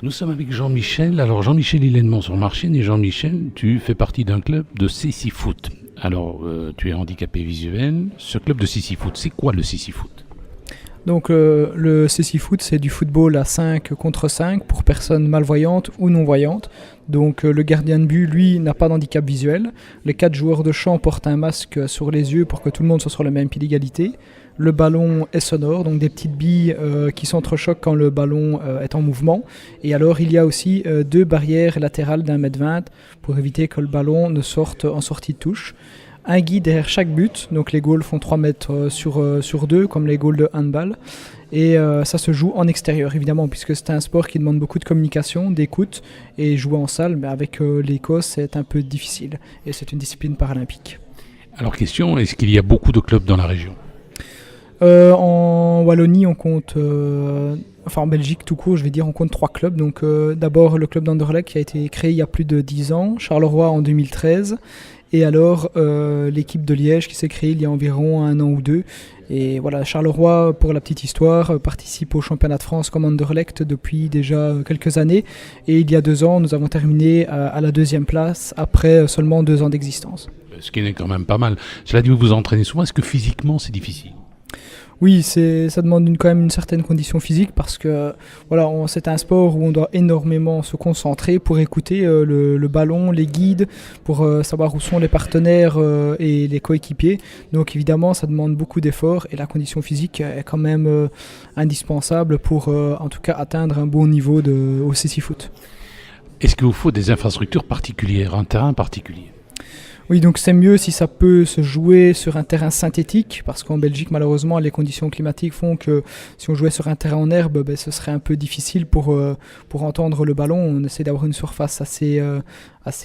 Nous sommes avec Jean-Michel. Alors Jean-Michel, il est de Mont-sur-Marchienne et Jean-Michel, tu fais partie d'un club de Cécifoot. Alors tu es handicapé visuel. Ce club de Cécifoot, c'est quoi le Cécifoot? Donc le Cécifoot, c'est du football à 5 contre 5 pour personnes malvoyantes ou non-voyantes. Donc le gardien de but, lui, n'a pas d'handicap visuel. Les 4 joueurs de champ portent un masque sur les yeux pour que tout le monde soit sur le même pied d'égalité. Le ballon est sonore, donc des petites billes qui s'entrechoquent quand le ballon est en mouvement. Et alors il y a aussi 2 barrières latérales d'1,20 m pour éviter que le ballon ne sorte en sortie de touche. Un guide derrière chaque but, donc les goals font 3 mètres sur 2, comme les goals de handball. Et ça se joue en extérieur, évidemment, puisque c'est un sport qui demande beaucoup de communication, d'écoute, et jouer en salle, mais avec l'Écosse, c'est un peu difficile. Et c'est une discipline paralympique. Alors question, est-ce qu'il y a beaucoup de clubs dans la région? En Wallonie, on compte, en Belgique tout court, je vais dire, on compte 3 clubs. Donc d'abord le club d'Anderlecht qui a été créé il y a plus de 10 ans, Charleroi en 2013, et alors l'équipe de Liège qui s'est créée il y a environ 1 an ou 2. Et voilà, Charleroi, pour la petite histoire, participe au championnat de France comme Anderlecht depuis déjà quelques années. Et il y a 2 ans, nous avons terminé à la 2e place après seulement 2 ans d'existence. Ce qui n'est quand même pas mal. Cela dit, vous vous entraînez souvent. Est-ce que physiquement c'est difficile? Oui, ça demande quand même une certaine condition physique parce que voilà, c'est un sport où on doit énormément se concentrer pour écouter le ballon, les guides, pour savoir où sont les partenaires et les coéquipiers. Donc évidemment, ça demande beaucoup d'efforts et la condition physique est quand même indispensable pour en tout cas atteindre un bon niveau au Cécifoot. Est-ce qu'il vous faut des infrastructures particulières, un terrain particulier? Oui, donc c'est mieux si ça peut se jouer sur un terrain synthétique, parce qu'en Belgique, malheureusement, les conditions climatiques font que si on jouait sur un terrain en herbe, ce serait un peu difficile pour entendre le ballon. On essaie d'avoir une surface assez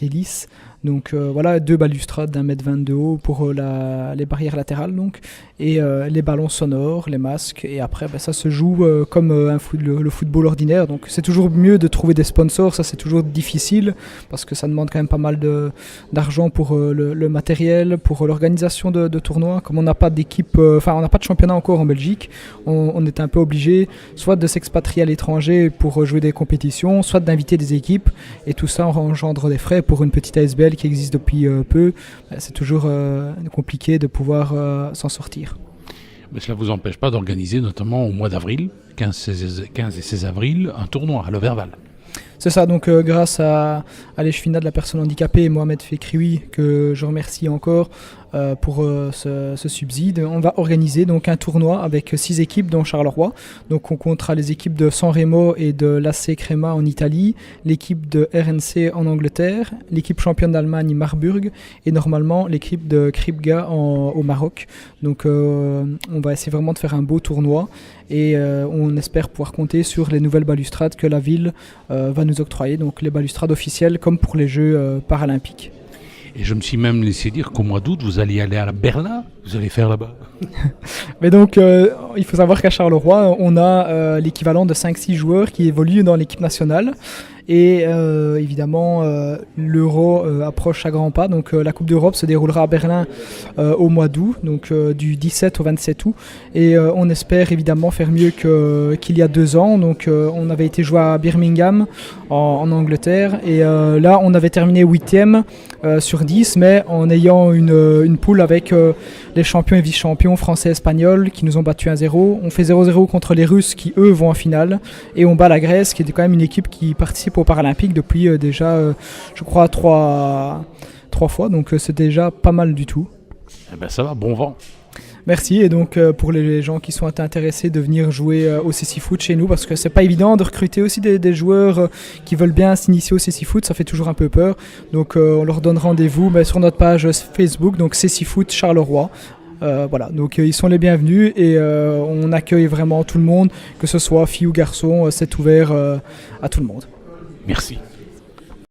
lisse. Donc voilà, 2 balustrades d'1,20 m de haut pour les barrières latérales, donc, et les ballons sonores, les masques, et après ça se joue comme le football ordinaire. Donc c'est toujours mieux de trouver des sponsors, ça c'est toujours difficile, parce que ça demande quand même pas mal d'argent pour le matériel, pour l'organisation de tournois. Comme on n'a pas d'équipe, on n'a pas de championnat encore en Belgique, on est un peu obligé soit de s'expatrier à l'étranger pour jouer des compétitions, soit d'inviter des équipes, et tout ça engendre des frais pour une petite ASBL qui existe depuis peu. C'est toujours compliqué de pouvoir s'en sortir. Mais cela ne vous empêche pas d'organiser, notamment au mois d'avril, 15 et 16 avril, un tournoi à Leverval. C'est ça, donc grâce à l'échevinat de la personne handicapée, Mohamed Fekrioui, que je remercie encore pour ce subside, on va organiser donc un tournoi avec 6 équipes dont Charleroi. Donc on comptera les équipes de San Remo et de l'AC Crema en Italie, l'équipe de RNC en Angleterre, l'équipe championne d'Allemagne Marburg et normalement l'équipe de Kripga au Maroc. Donc on va essayer vraiment de faire un beau tournoi et on espère pouvoir compter sur les nouvelles balustrades que la ville va nous octroyer, donc les balustrades officielles comme pour les Jeux paralympiques. Et je me suis même laissé dire qu'au mois d'août, vous allez aller à Berlin. Vous allez faire là-bas. Mais donc, il faut savoir qu'à Charleroi, on a l'équivalent de 5-6 joueurs qui évoluent dans l'équipe nationale. Et évidemment, l'Euro approche à grands pas. Donc la Coupe d'Europe se déroulera à Berlin au mois d'août, donc du 17 au 27 août. Et on espère évidemment faire mieux qu'il y a 2 ans. Donc on avait été joué à Birmingham en Angleterre. Et là, on avait terminé 8e sur 10, mais en ayant une poule avec les champions et vice-champions français et espagnols qui nous ont battu 1-0. On fait 0-0 contre les Russes qui, eux, vont en finale. Et on bat la Grèce, qui est quand même une équipe qui participe aux Paralympiques depuis déjà, je crois, 3 fois. Donc c'est déjà pas mal du tout. Eh ben ça va, bon vent. Merci, et donc pour les gens qui sont intéressés de venir jouer au Cécifoot chez nous, parce que c'est pas évident de recruter aussi des joueurs qui veulent bien s'initier au Cécifoot, ça fait toujours un peu peur. Donc on leur donne rendez-vous sur notre page Facebook, donc Cécifoot Charleroi. Voilà, donc ils sont les bienvenus et on accueille vraiment tout le monde, que ce soit filles ou garçons, c'est ouvert à tout le monde. Merci.